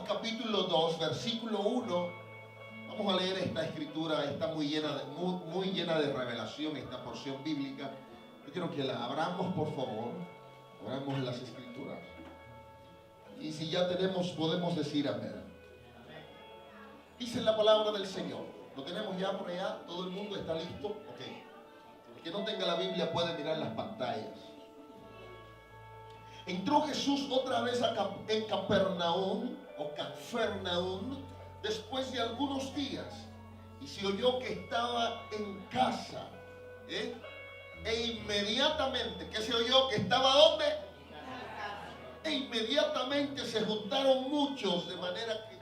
capítulo 2, versículo 1. Vamos a leer esta escritura. Está muy llena de revelación esta porción bíblica. Yo quiero que la abramos, por favor. Abramos las escrituras. Y si ya tenemos, podemos decir amén. Dice la palabra del Señor. ¿Lo tenemos ya por allá? ¿Todo el mundo está listo? Ok. El que no tenga la Biblia puede mirar las pantallas. Entró Jesús otra vez en Capernaum, después de algunos días, y se oyó que estaba en casa. E inmediatamente, ¿qué se oyó? ¿Que estaba dónde? E inmediatamente se juntaron muchos, de manera que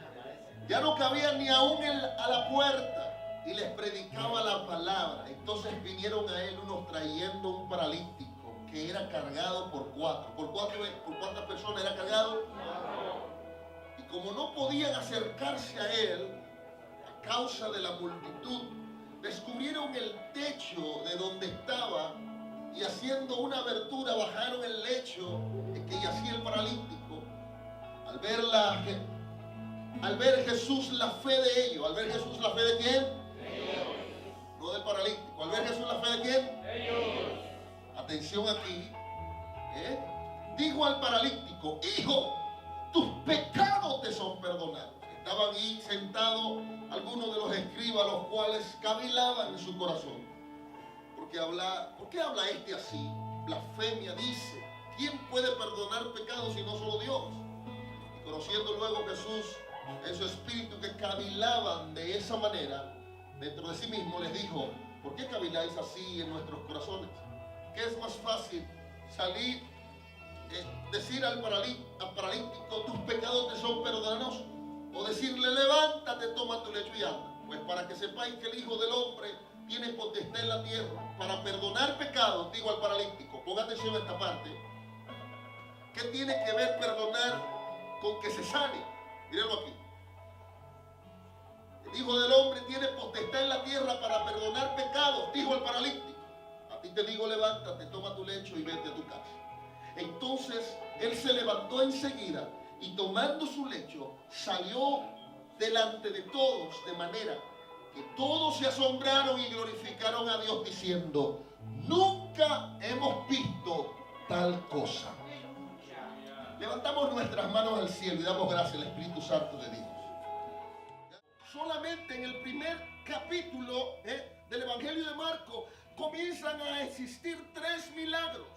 ya no cabía ni aún a la puerta, y les predicaba la palabra. Entonces vinieron a él unos trayendo un paralítico que era cargado por cuatro. ¿Por cuántas personas era cargado? Y como no podían acercarse a él a causa de la multitud, descubrieron el techo de donde estaba y haciendo una abertura bajaron el lecho en que yacía el paralítico. Al ver Jesús la fe de ellos. ¿Al ver Jesús la fe de quién? Ellos. No del paralítico. ¿Al ver Jesús la fe de quién? Ellos. Atención aquí. Dijo al paralítico: hijo, tus pecados te son perdonados. Estaban ahí sentados algunos de los escribas, los cuales cavilaban en su corazón. ¿Por qué habla este así? Blasfemia, dice. ¿Quién puede perdonar pecados si no solo Dios? Y conociendo luego Jesús en su espíritu que cavilaban de esa manera, dentro de sí mismo les dijo: ¿por qué caviláis así en nuestros corazones? ¿Qué es más fácil? Salir, decir al paralítico: tus pecados te son perdonados, o decirle: levántate, toma tu lecho y anda. Pues para que sepáis que el Hijo del Hombre tiene potestad en la tierra para perdonar pecados, digo al paralítico. Ponga atención a esta parte. ¿Qué tiene que ver perdonar con que se sane? Mírenlo aquí. El Hijo del Hombre tiene potestad en la tierra para perdonar pecados, dijo el paralítico. Y te digo: levántate, toma tu lecho y vete a tu casa. Entonces él se levantó enseguida y tomando su lecho salió delante de todos, de manera que todos se asombraron y glorificaron a Dios diciendo: nunca hemos visto tal cosa. Levantamos nuestras manos al cielo y damos gracias al Espíritu Santo de Dios. Solamente en el primer capítulo del Evangelio de Marcos comienzan a existir 3 milagros.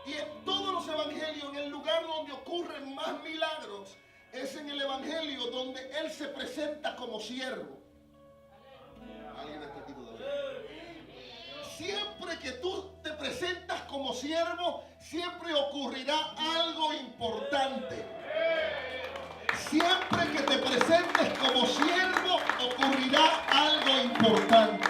Y en todos los evangelios, en el lugar donde ocurren más milagros, es en el evangelio donde Él se presenta como siervo. ¿Alguien está aquí todavía? Siempre que tú te presentas como siervo, siempre ocurrirá algo importante. Siempre que te presentes como siervo, ocurrirá algo importante.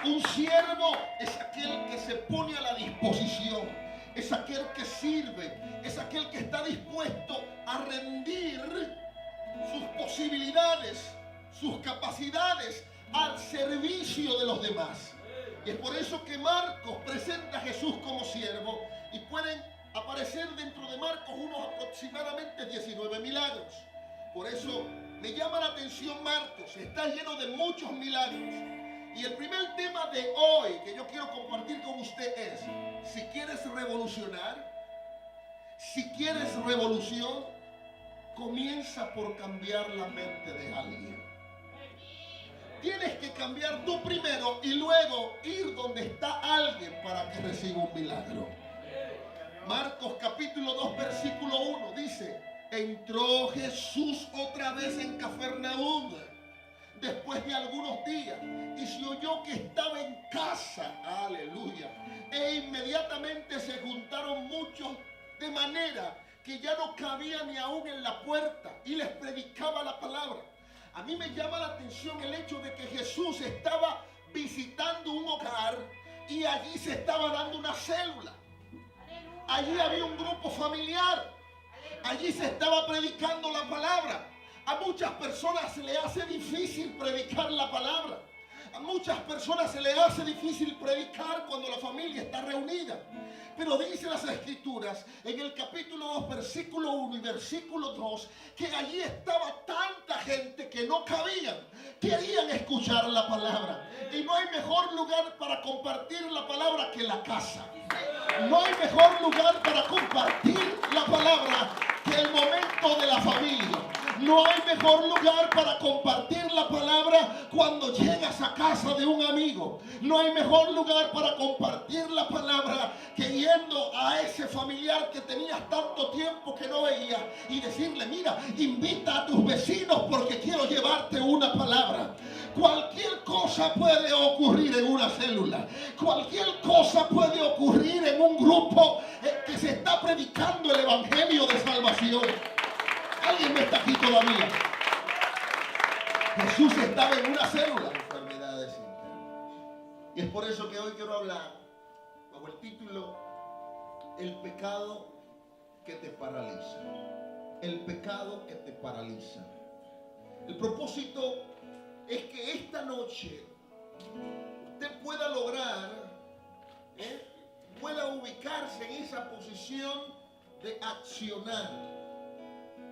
Un siervo es aquel que se pone a la disposición, es aquel que sirve, es aquel que está dispuesto a rendir sus posibilidades, sus capacidades al servicio de los demás. Y es por eso que Marcos presenta a Jesús como siervo, y pueden aparecer dentro de Marcos unos aproximadamente 19 milagros. Por eso me llama la atención Marcos, está lleno de muchos milagros. Y el primer tema de hoy que yo quiero compartir con usted es: si quieres revolucionar, si quieres revolución, comienza por cambiar la mente de alguien. Tienes que cambiar tú primero y luego ir donde está alguien para que reciba un milagro. Marcos capítulo 2 versículo 1 dice: entró Jesús otra vez en Capernaum después de algunos días, y se oyó que estaba en casa. Aleluya. E inmediatamente se juntaron muchos, de manera que ya no cabía ni aún en la puerta, y les predicaba la palabra. A mí me llama la atención el hecho de que Jesús estaba visitando un hogar y allí se estaba dando una célula. Allí había un grupo familiar. Allí se estaba predicando la palabra. A muchas personas se le hace difícil predicar la palabra. A muchas personas se les hace difícil predicar cuando la familia está reunida. Pero dice las Escrituras en el capítulo 2, versículo 1 y versículo 2, que allí estaba tanta gente que no cabían. Querían escuchar la palabra. Y no hay mejor lugar para compartir la palabra que la casa. No hay mejor lugar para compartir la palabra que el momento de la familia. No hay mejor lugar para compartir la palabra cuando llegas a casa de un amigo. No hay mejor lugar para compartir la palabra que yendo a ese familiar que tenías tanto tiempo que no veías y decirle: mira, invita a tus vecinos porque quiero llevarte una palabra. Cualquier cosa puede ocurrir en una célula. Cualquier cosa puede ocurrir en un grupo que se está predicando el evangelio de salvación. ¿Alguien me está aquí todavía? Jesús estaba en una célula de enfermedades internas. Y es por eso que hoy quiero hablar bajo el título: el pecado que te paraliza. El pecado que te paraliza. El propósito es que esta noche usted pueda lograr, pueda ubicarse en esa posición de accionar,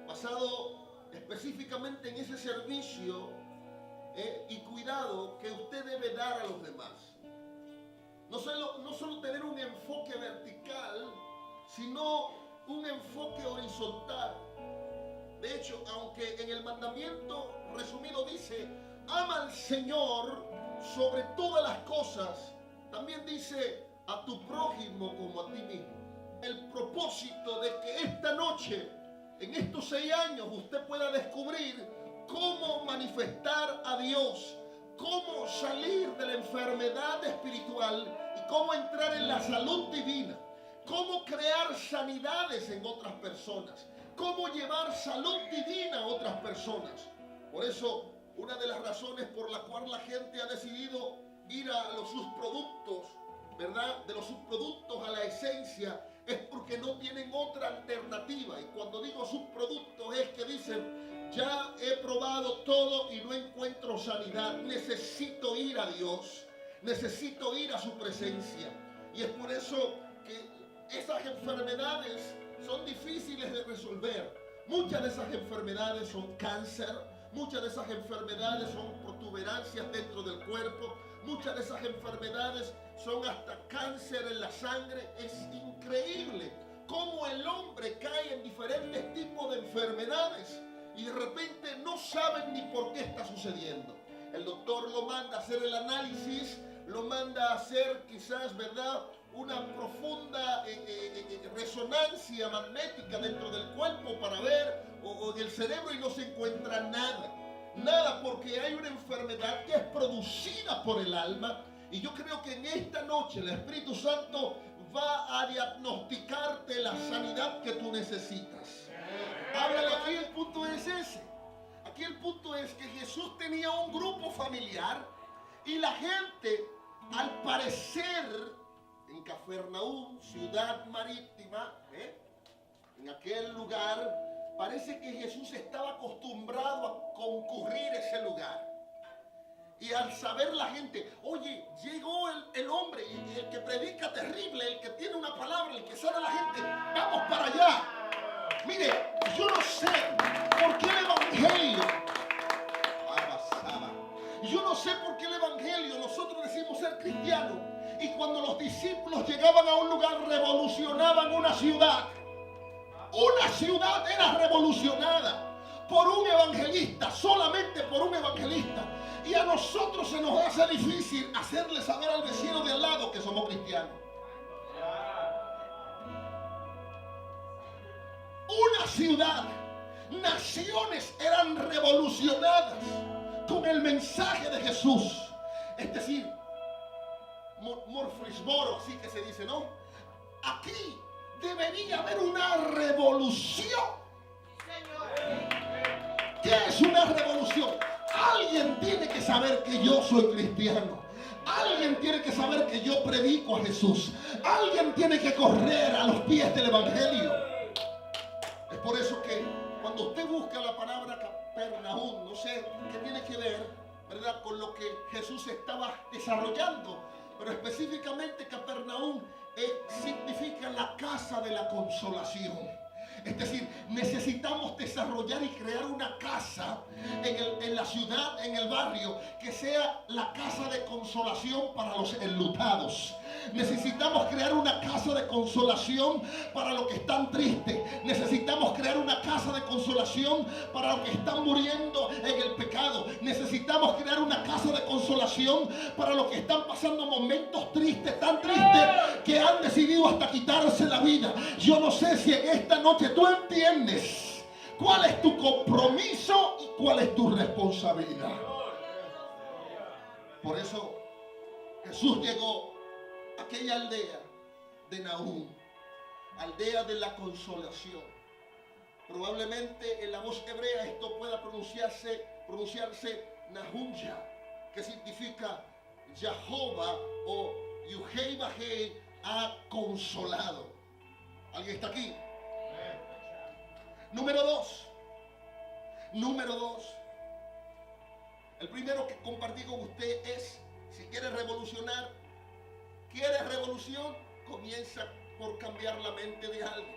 basado específicamente en ese servicio y cuidado que usted debe dar a los demás. No solo tener un enfoque vertical, sino un enfoque horizontal. De hecho, aunque en el mandamiento resumido dice: ama al Señor sobre todas las cosas, también dice: a tu prójimo como a ti mismo. El propósito de que esta noche, en estos 6 años, usted pueda descubrir cómo manifestar a Dios, cómo salir de la enfermedad espiritual y cómo entrar en la salud divina, cómo crear sanidades en otras personas, cómo llevar salud divina a otras personas. Por eso, una de las razones por la cual la gente ha decidido ir a los subproductos, ¿verdad? De los subproductos a la esencia, es porque no tienen otra alternativa. Y cuando digo subproductos es que dicen: ya he probado todo y no encuentro sanidad. Necesito ir a Dios. Necesito ir a su presencia. Y es por eso que esas enfermedades son difíciles de resolver. Muchas de esas enfermedades son cáncer. Muchas de esas enfermedades son protuberancias dentro del cuerpo. Muchas de esas enfermedades son hasta cáncer en la sangre. Es increíble cómo el hombre cae en diferentes tipos de enfermedades y de repente no saben ni por qué está sucediendo. El doctor lo manda a hacer el análisis, lo manda a hacer quizás, ¿verdad?, una profunda resonancia magnética dentro del cuerpo para ver o en el cerebro, y no se encuentra nada. Nada, porque hay una enfermedad que es producida por el alma. Y yo creo que en esta noche el Espíritu Santo va a diagnosticarte la sanidad que tú necesitas. Háblalo, aquí el punto es ese. Aquí el punto es que Jesús tenía un grupo familiar y la gente, al parecer, en Cafarnaúm, ciudad marítima, en aquel lugar, parece que Jesús estaba acostumbrado a concurrir ese lugar. Y al saber la gente: oye, llegó el hombre, el que predica terrible, el que tiene una palabra, el que sana a la gente, vamos para allá. Mire, yo no sé por qué el evangelio, yo no sé por qué el evangelio, nosotros decimos ser cristianos, y cuando los discípulos llegaban a un lugar, revolucionaban una ciudad. Una ciudad era revolucionada por un evangelista, solamente por un evangelista. Y a nosotros se nos hace difícil hacerle saber al vecino de al lado que somos cristianos. Una ciudad, naciones eran revolucionadas con el mensaje de Jesús. Es decir, Murfreesboro, así que se dice, ¿no? Aquí debería haber una revolución. ¿Qué es una revolución? Alguien tiene que saber que yo soy cristiano. Alguien tiene que saber que yo predico a Jesús. Alguien tiene que correr a los pies del evangelio. Es por eso que cuando usted busca la palabra Cafarnaúm, no sé qué tiene que ver, ¿verdad?, con lo que Jesús estaba desarrollando. Pero específicamente Capernaum significa la casa de la consolación. Es decir, necesitamos desarrollar y crear una casa en la ciudad, en el barrio, que sea la casa de consolación para los enlutados. Necesitamos crear una casa de consolación para los que están tristes. Necesitamos crear una casa de consolación para los que están muriendo en el pecado. Necesitamos crear una casa de consolación para los que están pasando momentos tristes, tan tristes que han decidido hasta quitarse la vida. Yo no sé si en esta noche tú entiendes cuál es tu compromiso y cuál es tu responsabilidad. Por eso Jesús llegó a aquella aldea de Nahum, aldea de la consolación. Probablemente en la voz hebrea esto pueda pronunciarse Nahumya, que significa Jehová o Yuhei Bajei ha consolado. ¿Alguien está aquí? Número dos. El primero que compartí con usted es: si quiere revolucionar, ¿quiere revolución? Comienza por cambiar la mente de alguien.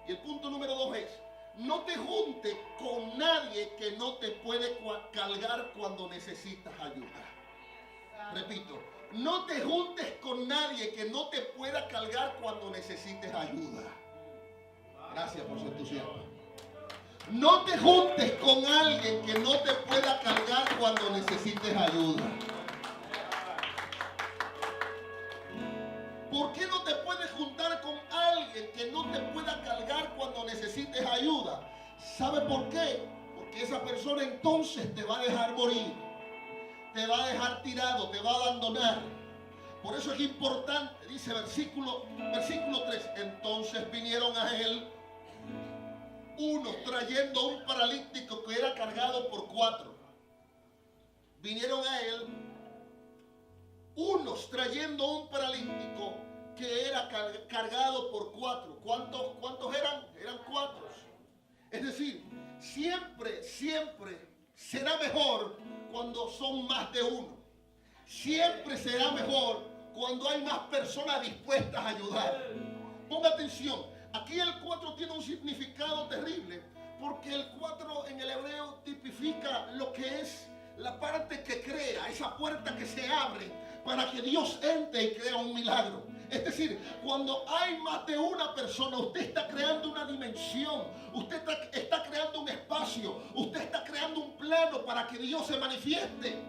Y el punto número 2 es: no te juntes con nadie que no te puede cargar cuando necesitas ayuda. Repito, no te juntes con nadie que no te pueda cargar cuando necesites ayuda. Gracias por su entusiasmo. No te juntes con alguien que no te pueda cargar cuando necesites ayuda. ¿Por qué no te puedes juntar con alguien que no te pueda cargar cuando necesites ayuda? ¿Sabe por qué? Porque esa persona entonces te va a dejar morir, te va a dejar tirado, te va a abandonar. Por eso es importante, dice versículo 3, entonces vinieron a él unos trayendo un paralítico que era cargado por 4. Vinieron a él unos trayendo un paralítico que era cargado por 4. ¿Cuántos eran? Eran 4. Es decir, siempre será mejor cuando son más de uno. Siempre será mejor cuando hay más personas dispuestas a ayudar. Ponga atención. Aquí el 4 tiene un significado terrible, porque el 4 en el hebreo tipifica lo que es la parte que crea, esa puerta que se abre para que Dios entre y crea un milagro. Es decir, cuando hay más de una persona, usted está creando una dimensión, usted está creando un espacio, usted está creando un plano para que Dios se manifieste.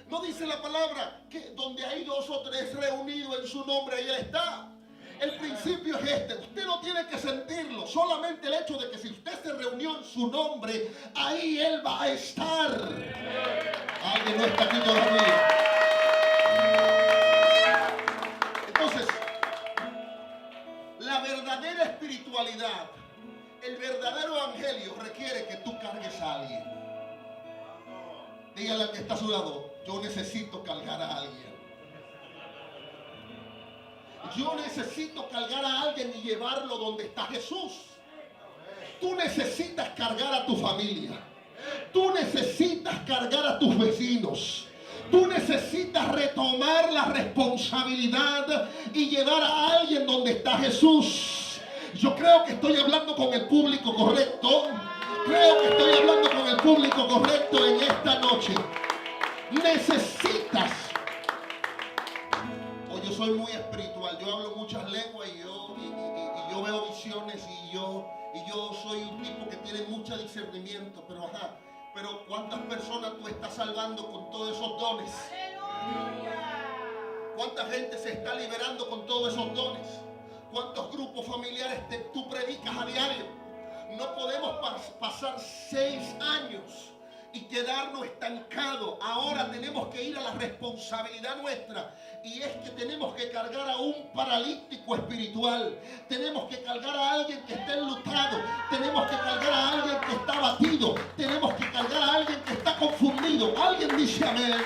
¿No dice la palabra que donde hay 2 o 3 reunidos en su nombre, ahí Él está? El principio es este: usted no tiene que sentirlo, solamente el hecho de que si usted se reunió en su nombre, ahí Él va a estar. Alguien no está aquí todavía. Entonces, la verdadera espiritualidad, el verdadero evangelio requiere que tú cargues a alguien. Dígale al que está a su lado: yo necesito cargar a alguien. Yo necesito cargar a alguien y llevarlo donde está Jesús. Tú necesitas cargar a tu familia. Tú necesitas cargar a tus vecinos. Tú necesitas retomar la responsabilidad y llevar a alguien donde está Jesús. Yo creo que estoy hablando con el público correcto. Creo que estoy hablando con el público correcto en esta noche. Necesitas. Yo soy muy espiritual, yo hablo muchas lenguas y yo veo visiones y yo soy un tipo que tiene mucho discernimiento, pero ¿cuántas personas tú estás salvando con todos esos dones? ¿Cuánta gente se está liberando con todos esos dones? ¿Cuántos grupos familiares tú predicas a diario? No podemos pasar 6 años y quedarnos estancados. Ahora tenemos que ir a la responsabilidad nuestra, y es que tenemos que cargar a un paralítico espiritual, tenemos que cargar a alguien que está enlutado, tenemos que cargar a alguien que está abatido, tenemos que cargar a alguien que está confundido. Alguien dice amén.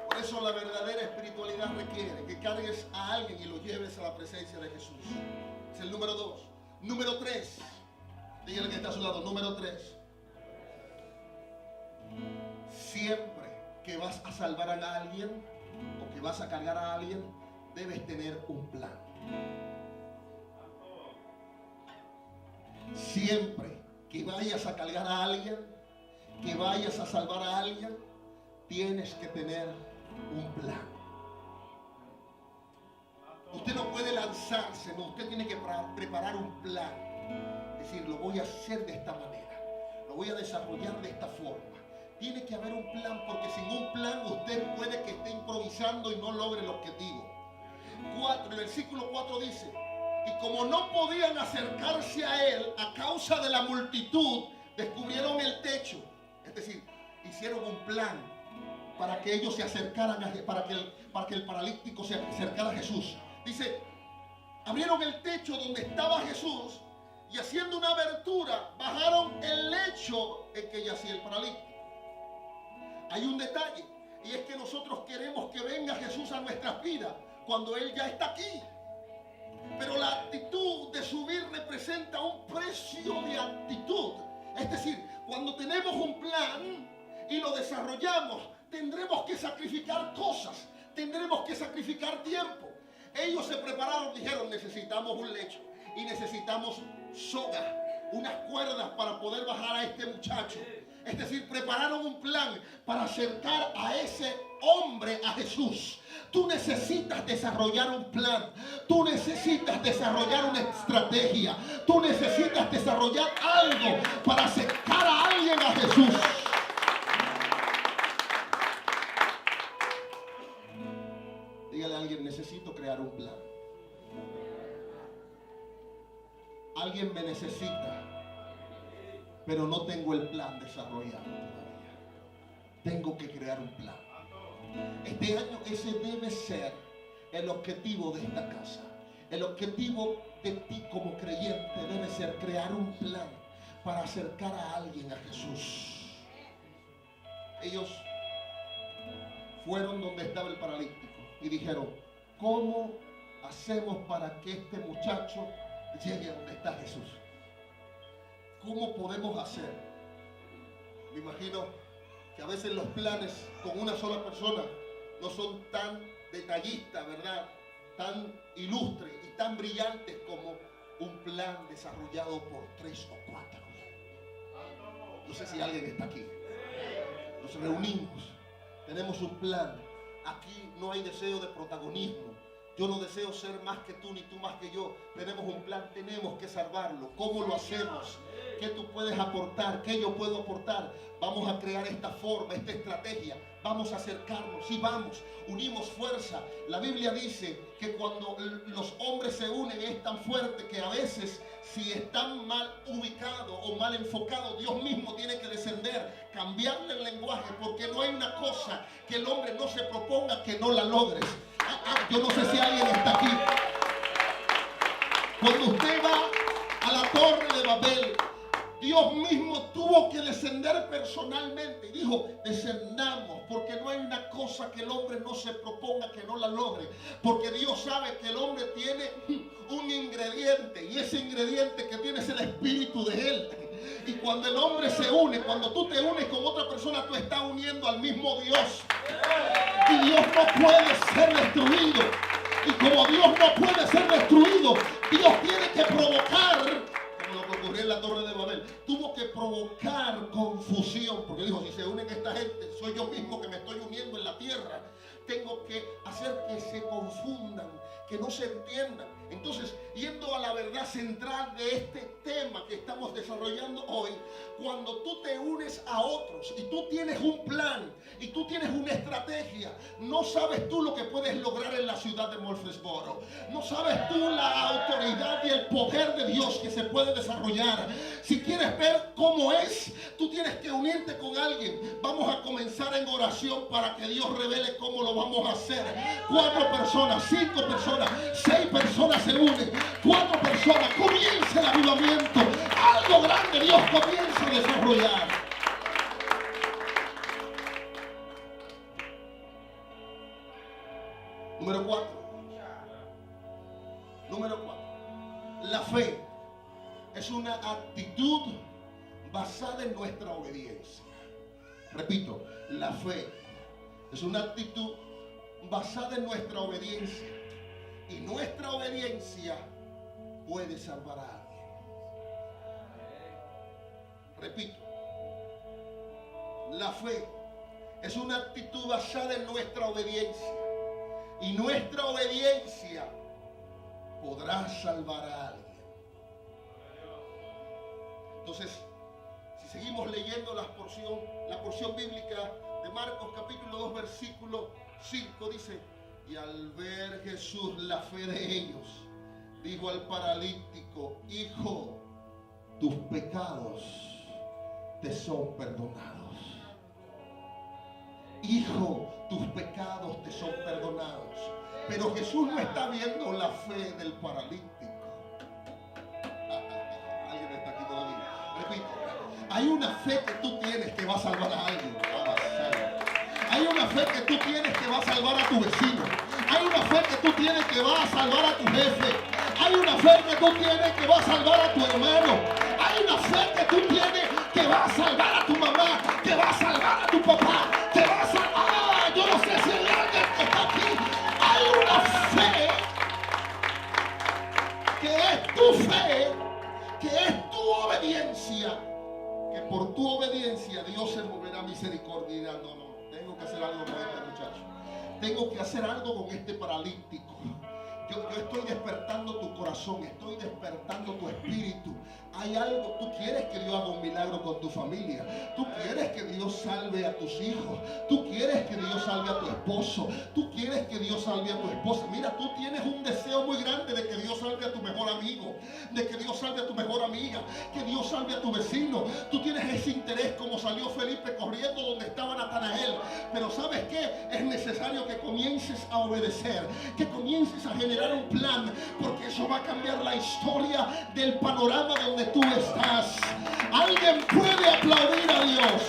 Por eso la verdadera espiritualidad requiere que cargues a alguien y lo lleves a la presencia de Jesús. Es el número 2. Número 3. Dígale que está a su lado. Número 3. Siempre que vas a salvar a alguien o que vas a cargar a alguien, debes tener un plan. Siempre que vayas a cargar a alguien, que vayas a salvar a alguien, tienes que tener un plan. Usted no puede lanzarse, no, usted tiene que preparar un plan. Es decir, lo voy a hacer de esta manera, lo voy a desarrollar de esta forma. Tiene que haber un plan, porque sin un plan usted puede que esté improvisando y no logre el objetivo. El versículo 4 dice: y como no podían acercarse a él a causa de la multitud, descubrieron el techo. Es decir, hicieron un plan para que ellos se acercaran, para que el paralítico se acercara a Jesús. Dice, abrieron el techo donde estaba Jesús y haciendo una abertura, bajaron el lecho en que yacía el paralítico. Hay un detalle, y es que nosotros queremos que venga Jesús a nuestras vidas cuando Él ya está aquí. Pero la actitud de subir representa un precio de actitud. Es decir, cuando tenemos un plan y lo desarrollamos, tendremos que sacrificar cosas, tendremos que sacrificar tiempo. Ellos se prepararon, dijeron, necesitamos un lecho y necesitamos soga, unas cuerdas para poder bajar a este muchacho. Es decir, prepararon un plan para acercar a ese hombre a Jesús. Tú necesitas desarrollar un plan. Tú necesitas desarrollar una estrategia. Tú necesitas desarrollar algo para acercar a alguien a Jesús. Dígale a alguien, necesito crear un plan. Alguien me necesita, pero no tengo el plan desarrollado todavía. Tengo que crear un plan. Este año ese debe ser el objetivo de esta casa. El objetivo de ti como creyente debe ser crear un plan para acercar a alguien a Jesús. Ellos fueron donde estaba el paralítico y dijeron, ¿cómo hacemos para que este muchacho llegue a donde está Jesús? ¿Cómo podemos hacer? Me imagino que a veces los planes con una sola persona no son tan detallistas, ¿verdad? Tan ilustres y tan brillantes como un plan desarrollado por 3 o 4. No sé si alguien está aquí. Nos reunimos, tenemos un plan. Aquí no hay deseo de protagonismo. Yo no deseo ser más que tú ni tú más que yo. Tenemos un plan, tenemos que salvarlo. ¿Cómo lo hacemos? ¿Qué tú puedes aportar? ¿Qué yo puedo aportar? Vamos a crear esta forma, esta estrategia. Vamos a acercarnos y vamos, unimos fuerza. La Biblia dice que cuando los hombres se unen es tan fuerte que a veces si están mal ubicados o mal enfocados, Dios mismo tiene que descender, cambiarle el lenguaje, porque no hay una cosa que el hombre no se proponga que no la logres. Yo no sé si alguien está aquí. Cuando usted va a la Torre de Babel, Dios mismo tuvo que descender personalmente y dijo, descendamos, porque no hay una cosa que el hombre no se proponga que no la logre, porque Dios sabe que el hombre tiene un ingrediente y ese ingrediente que tiene es el espíritu de él. Y cuando el hombre se une, cuando tú te unes con otra persona, tú estás uniendo al mismo Dios. Y Dios no puede ser destruido. Y como Dios no puede ser destruido, Dios tiene que provocar, como lo que ocurrió en la Torre de Babel, tuvo que provocar confusión, porque dijo, si se unen esta gente, soy yo mismo que me estoy uniendo en la tierra. Tengo que hacer que se confundan, que no se entiendan. Entonces, yendo a la verdad central de este tema que estamos desarrollando hoy, cuando tú te unes a otros y tú tienes un plan y tú tienes una estrategia, no sabes tú lo que puedes lograr en la ciudad de Murfreesboro. No sabes tú la autoridad y el poder de Dios que se puede desarrollar. Si quieres ver cómo es, tú tienes que unirte con alguien. Vamos a comenzar en oración para que Dios revele cómo lo vamos a hacer. 4 personas, 5 personas, 6 personas se unen, 4 personas, comienza el avivamiento, algo grande Dios comienza a desarrollar. Número 4. La fe es una actitud basada en nuestra obediencia. Repito, la fe es una actitud basada en nuestra obediencia. Y nuestra obediencia puede salvar a alguien. Repito, la fe es una actitud basada en nuestra obediencia. Y nuestra obediencia podrá salvar a alguien. Entonces, si seguimos leyendo la porción bíblica de Marcos capítulo 2 versículo 5 dice: y al ver Jesús la fe de ellos, dijo al paralítico: hijo, tus pecados te son perdonados. Hijo, tus pecados te son perdonados. Pero Jesús no está viendo la fe del paralítico. Alguien está aquí todavía. Repito, hay una fe que tú tienes que va a salvar a alguien. Hay una fe que tú tienes que va a salvar a tu vecino. Hay una fe que tú tienes que va a salvar a tu jefe. Hay una fe que tú tienes que va a salvar a tu hermano. Hay una fe que tú tienes que va a salvar a tu mamá, que va a salvar a tu papá, que va a salvar. Yo no sé si hay alguien que está aquí. Hay una fe que es tu fe, que es tu obediencia, que por tu obediencia Dios se moverá misericordia y dirá: no, tengo que hacer algo con este muchacho. Tengo que hacer algo con este paralítico. Yo estoy despertando tu corazón, estoy despertando tu espíritu. Hay algo, tú quieres que Dios haga un milagro con tu familia. Tú quieres que Dios salve a tus hijos. Tú quieres que Dios salve a tu esposo. Tú quieres que Dios salve a tu esposa. Mira, tú tienes un deseo muy grande de que Dios salve a tu mejor amigo, de que Dios salve a tu mejor amiga, que Dios salve a tu vecino. Tú tienes ese interés como salió Felipe corriendo donde estaba Natanael. Pero ¿sabes qué? Es necesario que comiences a obedecer, que comiences a generar un plan, porque eso va a cambiar la historia del panorama donde tú estás. Alguien puede aplaudir a Dios.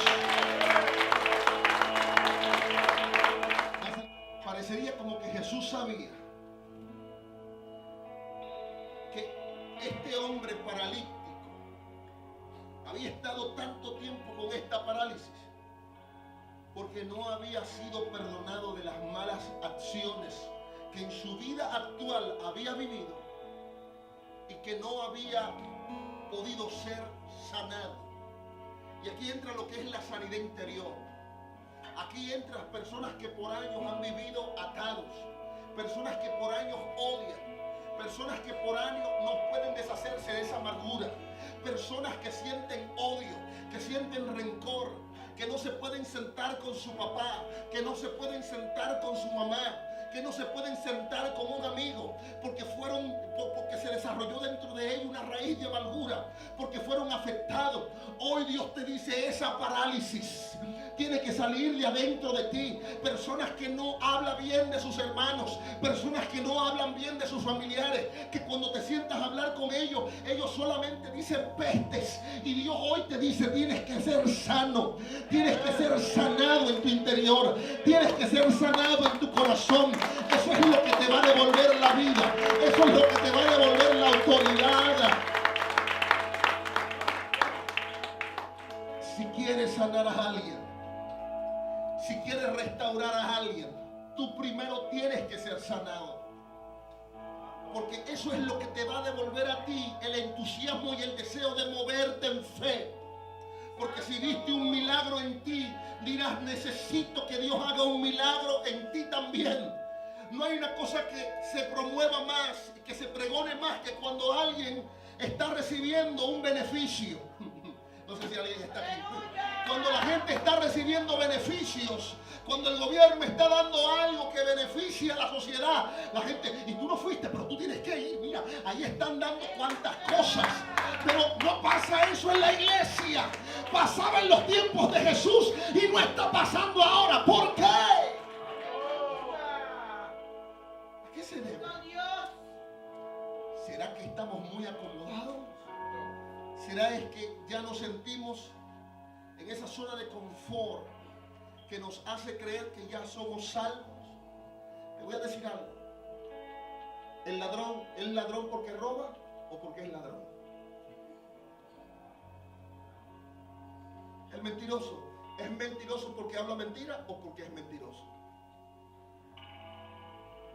Parecería como que Jesús sabía que este hombre paralítico había estado tanto tiempo con esta parálisis porque no había sido perdonado de las malas acciones que en su vida actual había vivido y que no había podido ser sanado. Y aquí entra lo que es la sanidad interior. Aquí entran personas que por años han vivido atados, personas que por años odian, personas que por años no pueden deshacerse de esa amargura, personas que sienten odio, que sienten rencor, que no se pueden sentar con su papá, que no se pueden sentar con su mamá, que no se pueden sentar con un amigo porque se desarrolló dentro de ellos una raíz de amargura, porque fueron afectados. Hoy Dios te dice: esa parálisis tiene que salir de adentro de ti. Personas que no hablan bien de sus hermanos, personas que no hablan bien de sus familiares, que cuando te sientas a hablar con ellos, ellos solamente dicen pestes. Y Dios hoy te dice: tienes que ser sano, tienes que ser sanado en tu interior, tienes que ser sanado en tu corazón. Eso es lo que te va a devolver la vida, eso es lo que te va a devolver la autoridad. Si quieres sanar a alguien, si quieres restaurar a alguien, tú primero tienes que ser sanado. Porque eso es lo que te va a devolver a ti el entusiasmo y el deseo de moverte en fe. Porque si viste un milagro en ti, dirás: necesito que Dios haga un milagro en ti también. No hay una cosa que se promueva más, que se pregone más, que cuando alguien está recibiendo un beneficio. No sé si alguien está aquí. Cuando la gente está recibiendo beneficios, cuando el gobierno está dando algo que beneficia a la sociedad, la gente: y tú no fuiste, pero tú tienes que ir. Mira, ahí están dando cuantas cosas. Pero no pasa eso en la iglesia. Pasaba en los tiempos de Jesús y no está pasando ahora. ¿Por qué? ¿A qué se debe? ¿Será que estamos muy acomodados? ¿Será es que ya nos sentimos en esa zona de confort que nos hace creer que ya somos salvos? Te voy a decir algo. ¿El ladrón es ladrón porque roba o porque es ladrón? El mentiroso ¿Es mentiroso porque habla mentira o porque es mentiroso?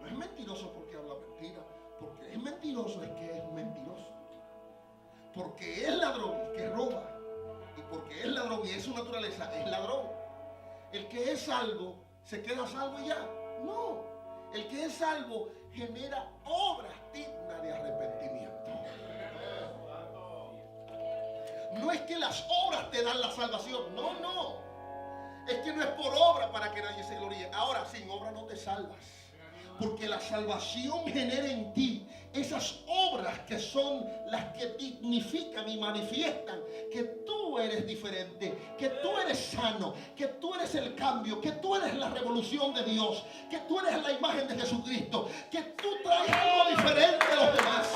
No es mentiroso porque habla mentira. Porque es mentiroso es que es mentiroso. Porque es ladrón, es que roba. Y porque es ladrón y es su naturaleza, es ladrón. El que es salvo, ¿se queda salvo y ya? No. El que es salvo genera obras dignas de arrepentimiento. No es que las obras te dan la salvación. No, no. Es que no es por obra para que nadie se gloríe. Ahora, sin obra no te salvas. Porque la salvación genera en ti esas obras que son las que dignifican y manifiestan que tú eres diferente, que tú eres sano, que tú eres el cambio, que tú eres la revolución de Dios, que tú eres la imagen de Jesucristo, que tú traes algo diferente a los demás.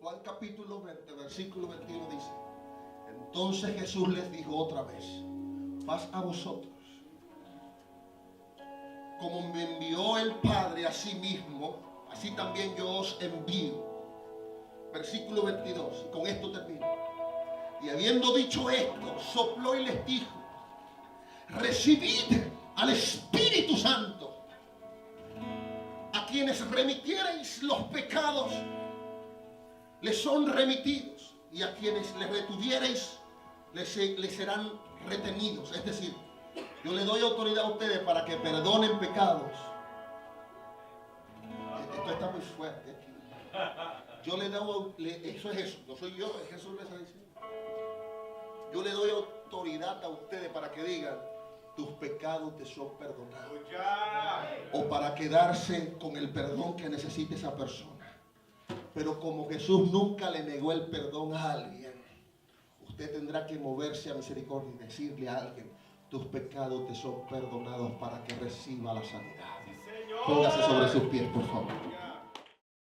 Juan capítulo 20, versículo 21 dice: entonces Jesús les dijo otra vez: paz a vosotros. Como me envió el Padre a sí mismo, así también yo os envío. Versículo 22, y con esto termino. Y habiendo dicho esto, sopló y les dijo: recibid al Espíritu Santo. A quienes remitiereis los pecados, les son remitidos, y a quienes les retuviereis, les serán retenidos. Es decir, yo le doy autoridad a ustedes para que perdonen pecados. Esto está muy fuerte. Yo le doy, eso es eso, no soy yo, es Jesús me está diciendo. Yo le doy autoridad a ustedes para que digan: tus pecados te son perdonados. O para quedarse con el perdón que necesite esa persona. Pero como Jesús nunca le negó el perdón a alguien, usted tendrá que moverse a misericordia y decirle a alguien: tus pecados te son perdonados, para que reciba la sanidad. Póngase sobre sus pies, por favor.